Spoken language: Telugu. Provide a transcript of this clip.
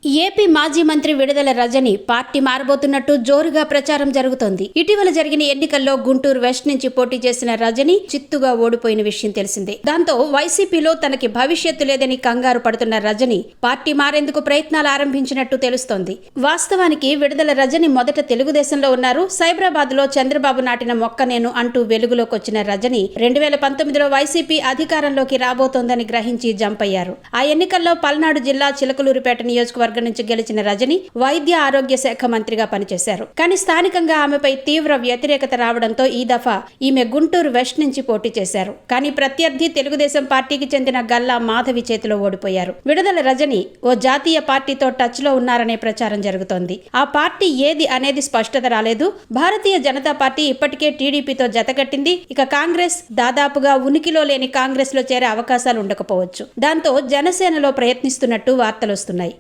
ఏపీ మాజీ మంత్రి విడుదల రజని పార్టీ మారబోతున్నట్టు జోరుగా ప్రచారం జరుగుతోంది. ఇటీవల జరిగిన ఎన్నికల్లో గుంటూరు వెస్ట్ నుంచి పోటీ చేసిన రజని చిత్తుగా ఓడిపోయిన విషయం తెలిసిందే. దాంతో వైసీపీలో తనకి భవిష్యత్తు లేదని కంగారు పడుతున్న రజని పార్టీ మారేందుకు ప్రయత్నాలు ఆరంభించినట్టు తెలుస్తోంది. వాస్తవానికి విడుదల రజని మొదట తెలుగుదేశంలో ఉన్నారు. సైబరాబాద్ లో చంద్రబాబు నాటిన మొక్క నేను అంటూ వెలుగులోకి వచ్చిన రజని 2019లో వైసీపీ అధికారంలోకి రాబోతోందని గ్రహించి జంప్ అయ్యారు. ఆ ఎన్నికల్లో పల్నాడు జిల్లా చిలకలూరిపేట నియోజకవర్గం నుంచి గెలిచిన రజని వైద్య ఆరోగ్య శాఖ మంత్రిగా పనిచేశారు. కానీ స్థానికంగా ఆమెపై తీవ్ర వ్యతిరేకత రావడంతో ఈ దఫా ఈమె గుంటూరు వెస్ట్ నుంచి పోటీ చేశారు. కానీ ప్రత్యర్థి తెలుగుదేశం పార్టీకి చెందిన గల్లా మాధవి చేతిలో ఓడిపోయారు. విడుదల రజని ఓ జాతీయ పార్టీతో టచ్ లో ఉన్నారనే ప్రచారం జరుగుతోంది. ఆ పార్టీ ఏది అనేది స్పష్టత రాలేదు. భారతీయ జనతా పార్టీ ఇప్పటికే టీడీపీతో జతకట్టింది. ఇక కాంగ్రెస్ దాదాపుగా ఉనికిలో లేని కాంగ్రెస్ లో చేరే అవకాశాలు ఉండకపోవచ్చు. దాంతో జనసేనలో ప్రయత్నిస్తున్నట్టు వార్తలొస్తున్నాయి.